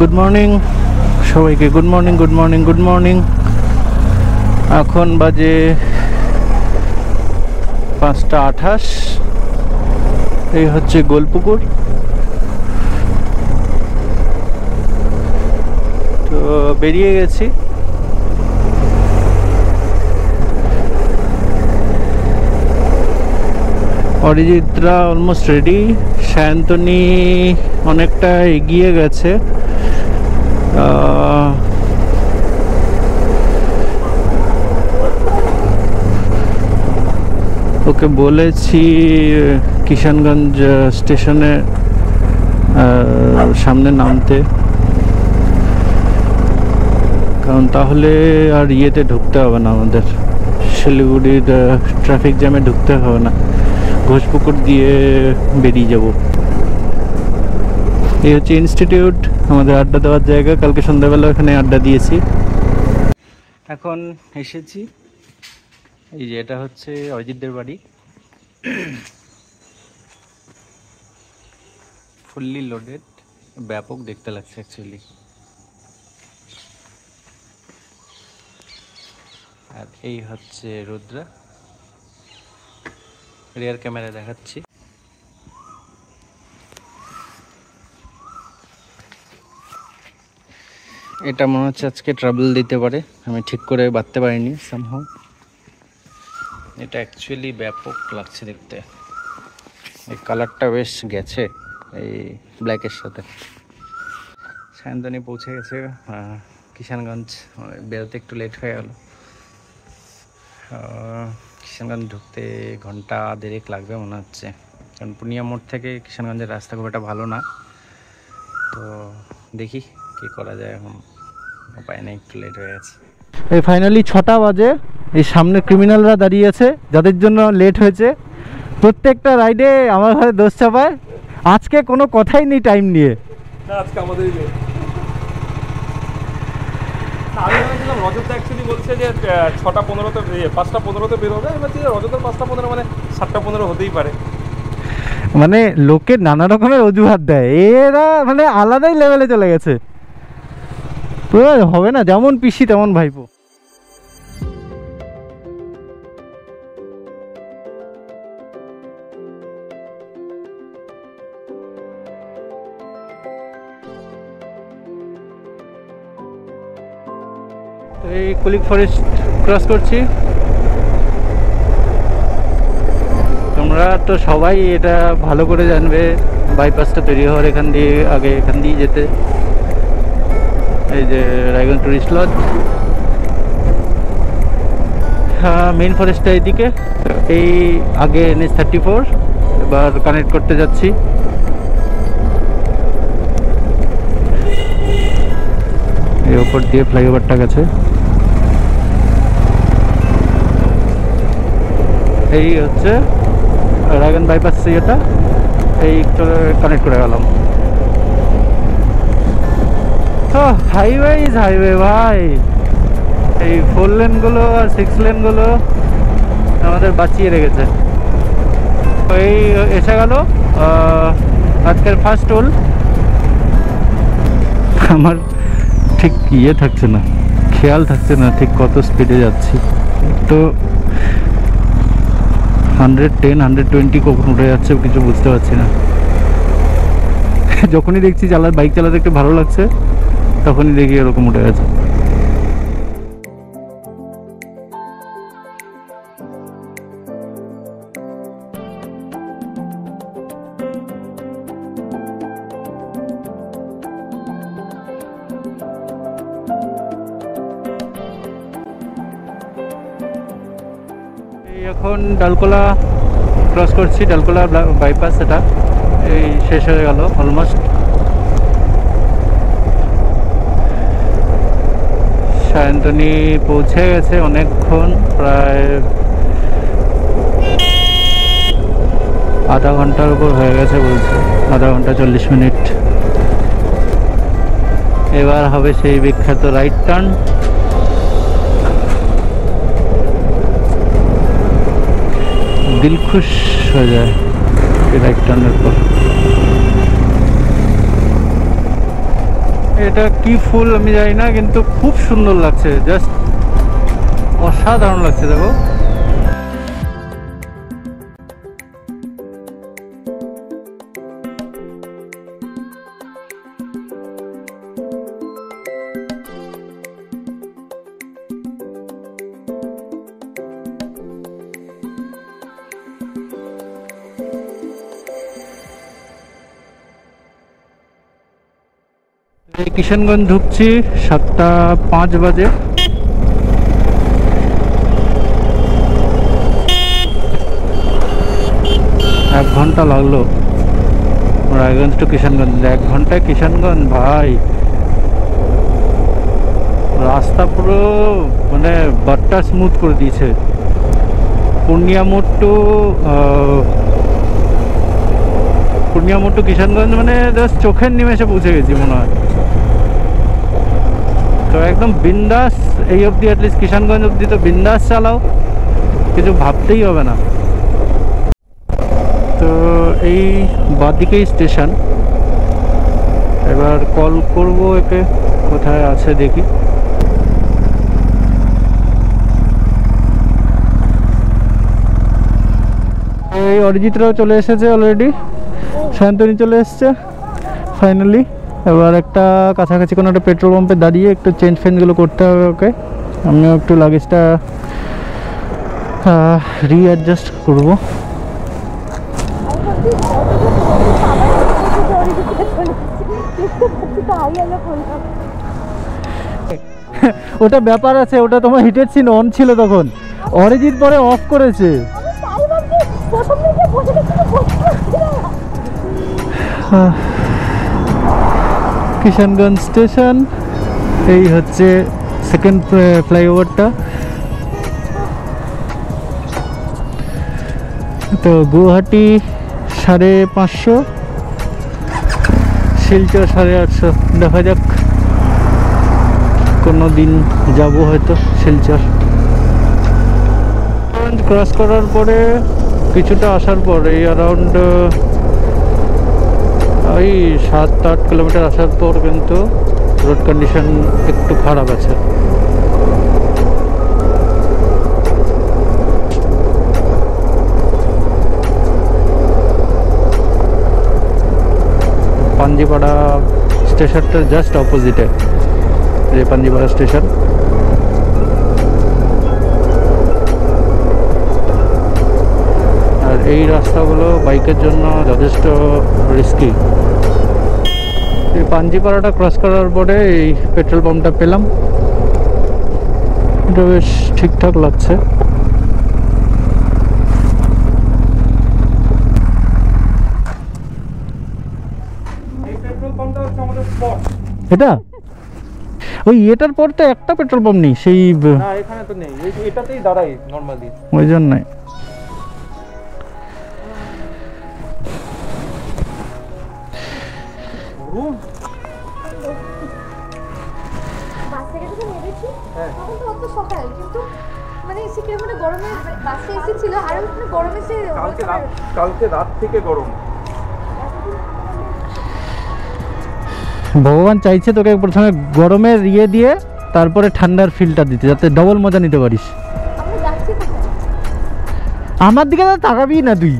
Good morning সবাইকে, good morning good morning good morning. এখন বাজে 5:28। এই হচ্ছে গোলপুকুর। তো বেরিয়ে গেছি। অরিজিৎরা অলমোস্ট রেডি, সায়ন্তনী অনেকটা এগিয়ে গেছে। ওকে বলেছি কিষানগঞ্জ স্টেশনে সামনে নামতে, কারণ তাহলে আর ইয়েতে ঢুকতে হবে না, আমাদের শিলিগুড়ির ট্রাফিক জ্যামে ঢুকতে হবে না, ঘোষপুকুর দিয়ে বেরিয়ে যাব। এই হচ্ছে ইনস্টিটিউট, আমাদের আড্ডা দেওয়ার জায়গা। কালকে সন্ধ্যাবেলা এখানে আড্ডা দিয়েছি। এখন এসেছি, এই যে এটা হচ্ছে অজিতদের বাড়ি। ফুললি লোডেড, ব্যাপক দেখতে লাগছে অ্যাকচুয়ালি। আর এই হচ্ছে রুদ্রা, রিয়ার ক্যামেরা দেখাচ্ছি। এটা মনে হচ্ছে আজকে ট্রাবল দিতে পারে, আমি ঠিক করে বাঁধতে পারিনি সামহাউ। এটা অ্যাকচুয়ালি ব্যাপক লাগছে দেখতে, এই কালারটা বেশ গেছে এই ব্ল্যাকের সাথে। সায়ন্তনী পৌঁছে গেছে কিষানগঞ্জ, বেরোতে একটু লেট হয়ে গেল। কিষানগঞ্জ ঢুকতে ঘন্টা দেড়েক লাগবে মনে হচ্ছে, কারণ পূর্ণিয়া মোড় থেকে কিষানগঞ্জের রাস্তা খুব একটা ভালো না। তো দেখি কি করা যায়, এখন উপায় নেই, একটু লেট হয়ে গেছে। এই ফাইনালি 6টা বাজে, এই সামনে ক্রিমিনালরা দাঁড়িয়ে আছে যাদের জন্য লেট হয়েছে। প্রত্যেকটা রাইডে আমার ঘরে দোষ চাপায়, আজকে কোনো কথাই নেই টাইম নিয়ে। আজকে আমাদেরই লেট। আমি ভেবেছিলাম রজত অ্যাকচুয়ালি বলছে যে 6:15-তে 5:15-তে বেরোবে। আমি ভাবছি রজতের 5:15 মানে 7:15 হতেই পারে। মানে লোকে নানা রকমের অজুহাত দেয়, এরা মানে আলাদাই লেভেলে চলে গেছে। পুরো হবে না, যেমন পিসি তেমন ভাইপো। এই কুলিক ফরেস্ট ক্রস করছি। তোমরা তো সবাই এটা ভালো করে জানবে, বাইপাসটা তৈরি হওয়ার এখান দিয়ে, আগে এখান দিয়ে যেতে। এই যে রায়গঞ্জ টুরিস্ট লজ, হ্যাঁ মেইন ফরেস্টটা এইদিকে। এই আগে NH-34, এবার কানেক্ট করতে যাচ্ছি। এই ওপর দিয়ে ফ্লাইওভারটা গেছে। এই হচ্ছে রায়গঞ্জ বাইপাস, এটা এই কানেক্ট করে গেলাম। তো হাইওয়ে ইজ হাইওয়ে ভাই, এই 4 লেনগুলো আর 6 লেনগুলো আমাদের বাঁচিয়ে রেখেছে। এই এসে গেল আজকের ফার্স্ট টোল। আমার ঠিক ইয়ে থাকছে না, খেয়াল থাকছে না ঠিক কত স্পিডে যাচ্ছি। তো 110, 120 কখন উঠে যাচ্ছে কিছু বুঝতে পারছি না। যখনই দেখছি বাইক চালাতে একটু ভালো লাগছে, তখনই দেখি এরকম উঠে গেছে। এখন ডালকোলা ক্রস করছি, ডালকোলা বাইপাস, এটা এই শেষ হয়ে গেল অলমোস্ট। সায়ন্তনী পৌঁছে গেছে অনেকক্ষণ, প্রায় আধা ঘন্টার উপর হয়ে গেছে বলছে, আধা ঘন্টা 40 মিনিট। এবার হবে সেই বিখ্যাত রাইট টার্ন। দিল খুশ হয়ে যায় রাইট টার্নের পর। এটা কি ফুল আমি জানি না, কিন্তু খুব সুন্দর লাগছে, জাস্ট অসাধারণ লাগছে। দেখো কিষানগঞ্জ ঢুকছি 7:05 বাজে। এক ঘন্টা লাগলো রায়গঞ্জ টু কিষানগঞ্জ। 1 ঘন্টায় কিষানগঞ্জ ভাই, রাস্তা পুরো মানে বাট্টা স্মুথ করে দিয়েছে। পূর্ণিয়া মোড় টু কিষানগঞ্জ মানে জাস্ট চোখের নিমেষে পৌঁছে গেছি মনে হয়। তো একদম বিন্দাস, এই অবধি অ্যাটলিস্ট কিষানগঞ্জ অবধি তো বিন্দাস চালাও, কিছু ভাবতেই হবে না। তো এই বাঁদিকেই স্টেশন। এবার কল করব একে, কোথায় আছে দেখি। এই অরিজিৎরাও চলে এসেছে অলরেডি, শান্তনী চলে এসছে ফাইনালি। এবার একটা কাছাকাছি কোনো একটা পেট্রোল পাম্পে দাঁড়িয়ে একটু চেঞ্জ ফেঞ্জগুলো করতে হবে ওকে। আমিও একটু লাগেজটা রিঅ্যাডজাস্ট করবো। ওটা ব্যাপার আছে, ওটা তোমার হিটের সিন অন ছিল তখন, অরিজিৎ পরে অফ করেছে। কিষানগঞ্জ স্টেশন, এই হচ্ছে সেকেন্ড ফ্লাইওভারটা। তো গুয়াহাটি 550, শিলচর 850। দেখা যাক, কোনো দিন যাবো হয়তো শিলচর। ক্রস করার পরে কিছুটা আসার পর এই অ্যারাউন্ড ওই 7-8 কিলোমিটার আসার পর কিন্তু রোড কন্ডিশন একটু খারাপ আছে। পাঞ্জিপাড়া স্টেশনটার জাস্ট অপোজিটে যে পাঞ্জিপাড়া স্টেশন। আর এই রাস্তাগুলো বাইকের জন্য যথেষ্ট রিস্কি। এই পাঞ্জিপাড়াটা ক্রস করার পরে এই পেট্রোল পাম্পটা পেলাম, এটা বেশ ঠিকঠাক লাগছে। এটা ওই এটার পর তো একটা পেট্রোল পাম্প নেই, সেই না এখানে তো নেই, এটাতেই দাঁড়াই নরমালি, ওই জন্যই। কালকে রাত থেকে গরম। ভগবান চাইছে তোকে প্রথমে গরমের ইয়ে দিয়ে তারপরে ঠান্ডার ফিলটা দিতে, যাতে ডবল মজা নিতে পারিস। আমার দিকে তো তাকাবি না তুই।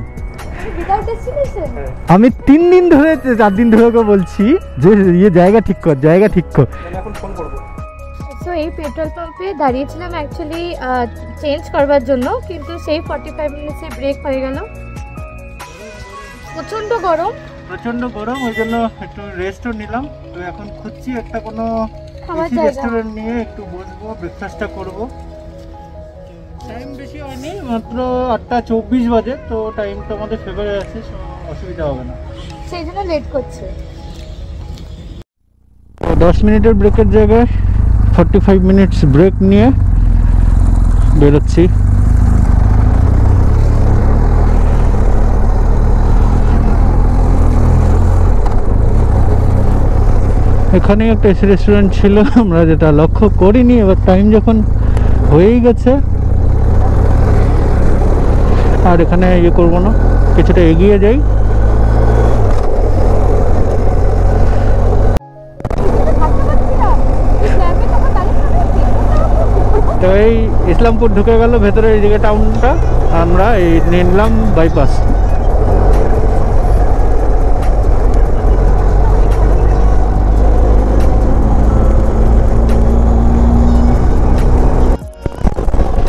আমি 3 দিন ধরে 4 দিন ধরে ওকে বলছি যে ইয়ে জায়গা ঠিক কর, জায়গা ঠিক কর। এখন ফোন করব। সো এই পেট্রোল পাম্পে দাঁড়িয়েছিলাম অ্যাকচুয়ালি চেঞ্জ করবার জন্য, কিন্তু সেই 45 মিনিটসে ব্রেক হয়ে গেল। প্রচণ্ড গরম, ওই জন্য একটু রেস্টও নিলাম। তো এখন খুঁজছি একটা কোনো খাবার জায়গা, রেস্টুরেন্ট নিয়ে একটু বসবো, ব্রেকফাস্টটা করবো। টাইম বেশি হয়নি, মাত্র 8:24 বাজে, তো টাইমটা আমাদের ফেভারে আছে, অসুবিধা হবে না, সেই জন্য লেট করছে। 10 মিনিটের ব্রেকের জায়গায় 45 মিনিটস ব্রেক নিয়ে বেরোচ্ছি। এখানে একটা এসি রেস্টুরেন্ট ছিল, আমরা যেটা লক্ষ্য করিনি। এবার টাইম যখন হয়েই গেছে আর এখানে ইয়ে করবো না, কিছুটা এগিয়ে যাই। তো এই ইসলামপুর ঢুকে গেল ভেতরে, এইদিকে টাউনটা, আমরা এই নিয়ে নিলাম বাইপাস।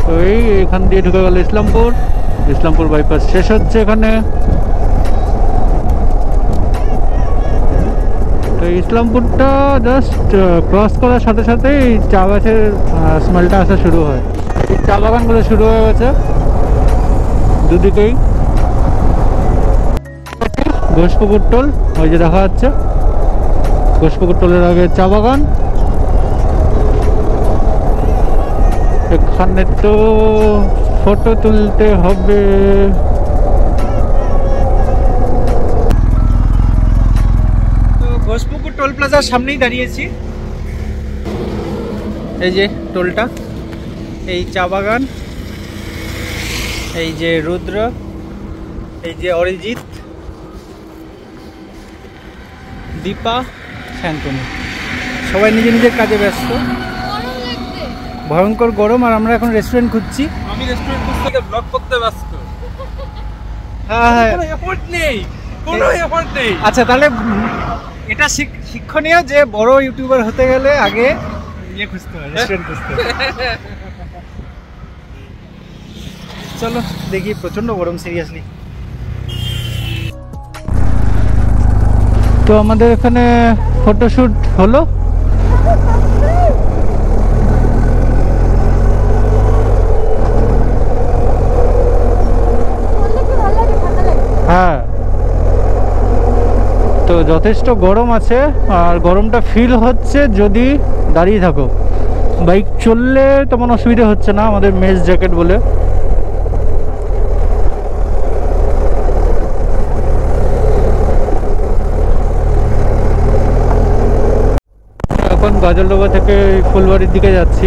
তো এই এখান দিয়ে ঢুকে গেল ইসলামপুর, ইসলামপুর বাইপাস শেষ হচ্ছে এখানে। তো ইসলামপুরটা জাস্ট ক্রস করার সাথে সাথেই চা গাছের স্মেলটা আসা শুরু হয়। এই চা বাগানগুলো শুরু হয়ে গেছে দুদিকেই। ঘোষপুকুর টোল ওই যে দেখা যাচ্ছে, ঘোষপুকুর টোলের আগে চা বাগান। এখানে তো ফটো তুলতে হবে। ঘোষপুকুর টোল প্লাজার সামনেই দাঁড়িয়েছি। এই যে টোলটা, এই চা বাগান, এই যে রুদ্র, এই যে অরিজিৎ, দীপা, শান্তনু, সবাই নিজের নিজের কাজে ব্যস্ত। ভয়ঙ্কর গরম, আর আমরা এখন রেস্টুরেন্ট খুঁজছি। আমি রেস্টুরেন্ট থেকে ব্লগ করতে ব্যস্ত। হ্যাঁ, কোনো এফোর্ট নেই, কোনো এফোর্ট নেই। আচ্ছা তাহলে এটা শিক্ষণীয় যে বড় ইউটিউবার হতে গেলে আগে ইয়ে খুঁজতে হয়, রেস্টুরেন্ট খুঁজতে হয়। চলো দেখি, প্রচন্ড গরম সিরিয়াসলি। তো আমাদের এখানে ফটোশুট হলো। হ্যাঁ, তো যথেষ্ট গরম আছে, আর গরমটা ফিল হচ্ছে যদি দাঁড়িয়ে থাকো। বাইক চললে তেমন অসুবিধা হচ্ছে না, আমাদের মেস জ্যাকেট বলে। এখন গাজলডোবা থেকে ফুলবাড়ির দিকে যাচ্ছি।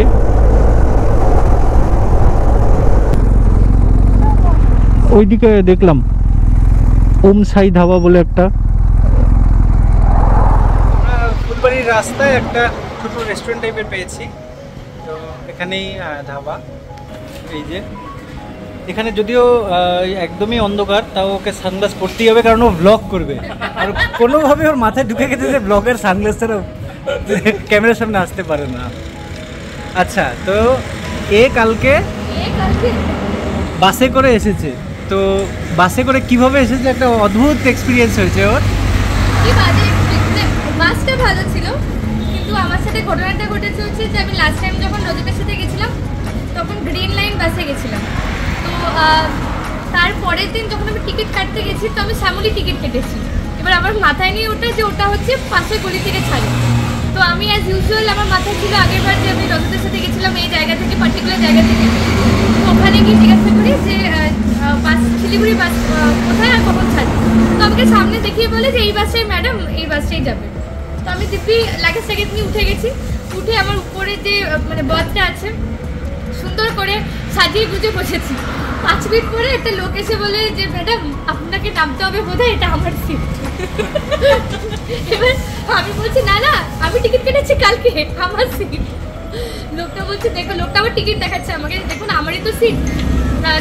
ওইদিকে দেখলাম ওম সাই ধাবা বলে একটা। ফুলবাড়ির রাস্তায় একটা ছোট রেস্টুরেন্ট টাইপের পেয়েছি, তো এখানেই ধাবা। এই যে এখানে যদিও একদমই অন্ধকার, তাও ওকে সানগ্লাস পরতেই হবে, কারণ ও ব্লগ করবে, আর কোনোভাবে ওর মাথায় ঢুকে গেছে যে ব্লগের সানগ্লাস ছাড়া ক্যামেরার সামনে আসতে পারে না। আচ্ছা, তো এ কালকে বাসে করে এসেছে, তো বাসে করে কিভাবে এসেছে, একটা অদ্ভুত এক্সপিরিয়েন্স হয়েছে ওর। বাসটা ভালো ছিল, কিন্তু আমার সাথে ঘটনাটা ঘটেছে হচ্ছে যে আমি লাস্ট টাইম যখন রজতের সাথে গেছিলাম তখন গ্রিন লাইন বাসে গেছিলাম। তো তার পরের দিন যখন আমি টিকিট কাটতে গেছি, তো আমি শ্যামলি টিকিট কেটেছি। এবার আমার মাথায় নিয়ে ওটা যে ওটা হচ্ছে পাশের গলি থেকে ছাড়ে। তো আমি অ্যাজ ইউজুয়াল আমার মাথায় ছিল আগের বার যে আমি রজতের সাথে গেছিলাম এই জায়গা থেকে, পার্টিকুলার জায়গা থেকে। তো ওখানে গিয়ে জিজ্ঞাসা করি যে বাস শিলিগুড়ি বাস কোথায় আর কখন ছাড়ে। তো আমাকে সামনে দেখিয়ে বলে যে এই বাসটাই ম্যাডাম, এই বাসটাই যাবে। তো আমি দিব্যি লাগেজ ট্যাগেজ নিয়ে উঠে গেছি। উঠে আমার উপরে যে মানে বাসটা আছে সুন্দর করে সাজিয়ে গুজে বসেছি। 5 মিনিট পরে একটা লোক এসে বলে যে ম্যাডাম আপনাকে নামতে হবে বোধহয়, এটা আমার সিট। এবার আমি বলছি না না, আমি টিকিট কেটেছি কালকে, আমার সিট। লোকটা বলছে দেখো, লোকটা আবার টিকিট দেখাচ্ছে আমাকে, দেখুন আমারই তো সিট,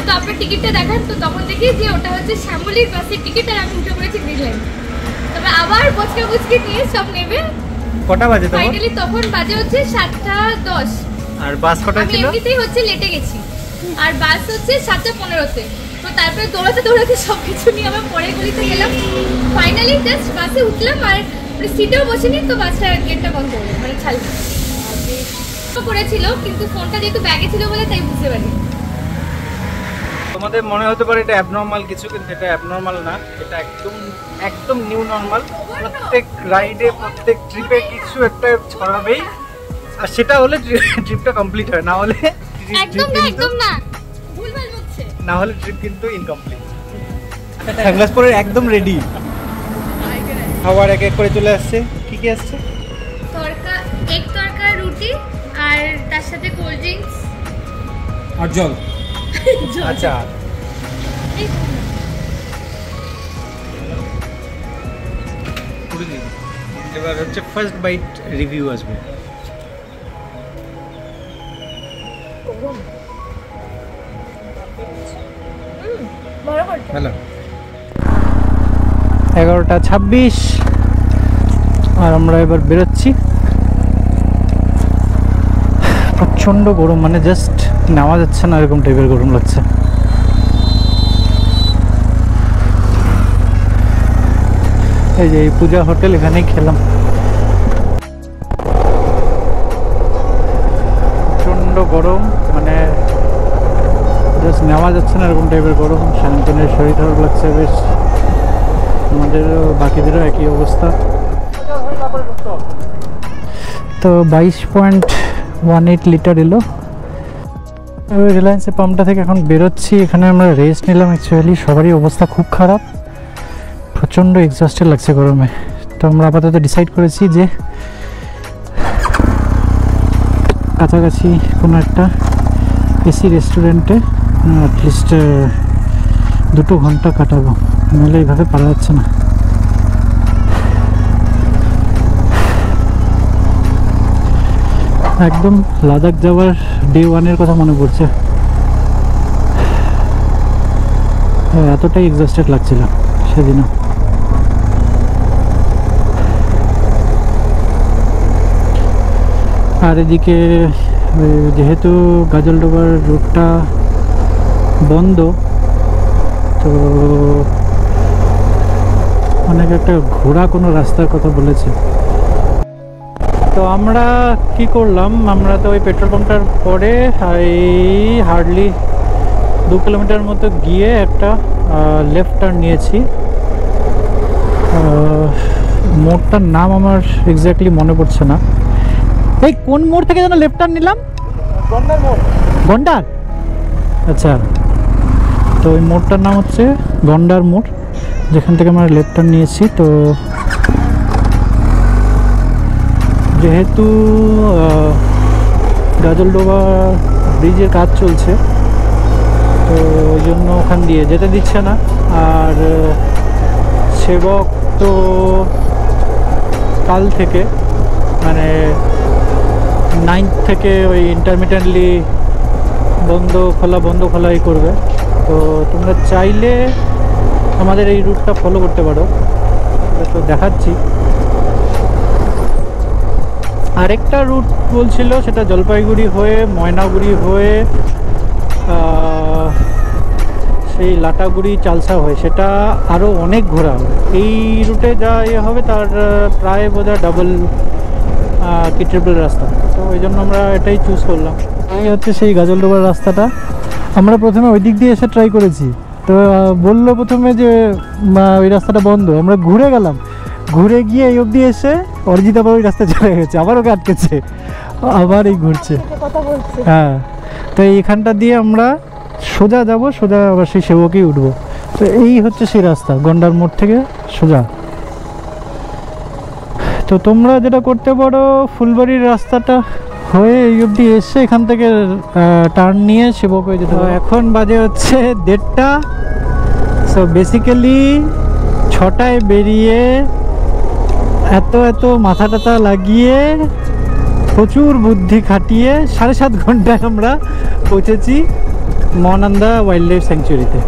তো আপনার টিকিটটা দেখান। তো তখন দেখি যে ওটা হচ্ছে শ্যামলির বাসের টিকিট, আর আমি উঠে পড়েছি গ্রিন লাইন। তবে আবার বচকা বুচকে নিয়ে সব নেবে। কটা বাজে তখন? ফাইনালি তখন বাজে হচ্ছে 7:10। আর বাস কটা ছিল? আমি এমনিতেই হচ্ছে লেটে গেছি, আর বাস হচ্ছে 7:15-তে। তো তারপরে দৌড়াতে দৌড়াতে সবকিছু নিয়ে আবার পরের গলিতে গেলাম। ফাইনালি জাস্ট বাসে উঠলাম, আর সিটেও বসিনি, তো বাসটা গেটটা বন্ধ হলো, মানে ছাড়লো করেছিল, কিন্তু ফোনটা যেহেতু ব্যাগে ছিল বলে তাই বুঝতে পারি। তোমাদের মনে হতে পারে এটা অ্যাবনর্মাল কিছু, কিন্তু এটা অ্যাবনর্মাল না, এটা একদম একদম নিউ নর্মাল। প্রত্যেক রাইডে, প্রত্যেক ট্রিপে কিছু একটা ছড়াবেই, আর সেটা হলে ট্রিপটা কমপ্লিট হয়, না হলে একদম না, একদম না, ভুলভাল বকছে, না হলে ট্রিপ কিন্তু ইনকমপ্লিট। সানগ্লাস পরে একদম রেডি, খাবার এক এক করে চলে আসছে। কি কি আসছে? তরকা, এক তরকা, রুটি, আর তার সাথে কোল্ড ড্রিঙ্কস আর জল। আচ্ছা, এবার হচ্ছে ফার্স্ট বাইট রিভিউ আসবে। হ্যালো 11:26 আর আমরা এবার বেরোচ্ছি। প্রচণ্ড গরম, মানে জাস্ট নেওয়া যাচ্ছে না, এরকম টাইপের গরম লাগছে। এই যে এই পূজা হোটেল, এখানেই খেলাম। প্রচণ্ড গরম, মানে জাস্ট নেওয়া যাচ্ছে না, এরকম টাইপের গরম। শান্তনের শরীর খারাপ লাগছে বেশ, আমাদেরও বাকিদেরও একই অবস্থা। তো 22.18 লিটার এলো। রিলায়েন্সের পাম্পটা থেকে এখন বেরোচ্ছি। এখানে আমরা রেস্ট নিলাম। অ্যাকচুয়ালি সবারই অবস্থা খুব খারাপ, প্রচণ্ড এক্সস্টেড লাগছে গরমে। তো আমরা আপাতত ডিসাইড করেছি যে কাছাকাছি কোনো একটা এসি রেস্টুরেন্টে অ্যাটলিস্ট 2 ঘন্টা কাটাবো, নাহলে এইভাবে পারা যাচ্ছে না। একদম লাদাখ যাওয়ার ডে 1-এর কথা মনে পড়ছে। এতটাই এক্সস্টেড লাগছিল সেদিনও। আর এদিকে যেহেতু গাজলডোবার রুটটা বন্ধ, তো অনেক একটা ঘোরা কোনো রাস্তার কথা বলেছে। তো আমরা কি করলাম, আমরা তো ওই পেট্রোল পাম্পটার পরে এই হার্ডলি 2 কিলোমিটার মতো গিয়ে একটা লেফট টার্ন নিয়েছি। মোড়টার নাম আমার এক্স্যাক্টলি মনে পড়ছে না। এই কোন মোড় থেকে যেন লেফট টার্ন নিলাম? গন্ডার মোড়। গন্ডার, আচ্ছা। তো ওই মোড়টার নাম হচ্ছে গন্ডার মোড়, যেখান থেকে আমরা লেফট টার্ন নিয়েছি। তো যেহেতু গাজলডোবা ব্রিজের কাজ চলছে, তো ওই জন্য ওখান দিয়ে যেতে দিচ্ছে না। আর সেবক তো কাল থেকে, মানে 9th থেকে ওই ইন্টারমিটেন্টলি বন্ধ খোলাই করবে। তো তোমরা চাইলে আমাদের এই রুটটা ফলো করতে পারো, তো দেখাচ্ছি। আরেকটা রুট বলছিল, সেটা জলপাইগুড়ি হয়ে ময়নাগুড়ি হয়ে সেই লাটাগুড়ি চালসা হয়ে, সেটা আরও অনেক ঘোরা হবে। এই রুটে যা হবে তার প্রায় বোধহয় ডাবল কি ট্রিপল রাস্তা। তো ওই জন্য আমরা এটাই চুজ করলাম। এই হচ্ছে সেই গাজলডোবার রাস্তাটা। আমরা প্রথমে ওই দিক দিয়ে এসে ট্রাই করেছি, তো বললো প্রথমে যে ওই রাস্তাটা বন্ধ। আমরা ঘুরে গেলাম, ঘুরে গিয়ে এই অবধি এসে অরিজিৎ আবার ওই রাস্তায় চলে গেছে, আবার ওকে আটকেছে, আবার এই ঘুরছে। হ্যাঁ, তো এইখানটা দিয়ে আমরা সোজা যাব, সোজা আবার সেই সেবকেই উঠবো। তো এই হচ্ছে সেই রাস্তা, গন্ডার মোড় থেকে সোজা। তো তোমরা যেটা করতে পারো, ফুলবাড়ির রাস্তাটা হয়ে এই অবধি এসে এখান থেকে টার্ন নিয়ে সেবক হয়ে যেতে হবে। এখন বাজে হচ্ছে 1:30। সো বেসিক্যালি 6টায় বেরিয়ে এত মাথা টাথা লাগিয়ে প্রচুর বুদ্ধি খাটিয়ে 7.5 ঘন্টায় আমরা পৌঁছেছি মহানন্দা ওয়াইল্ড লাইফ স্যাংচুয়ারিতে।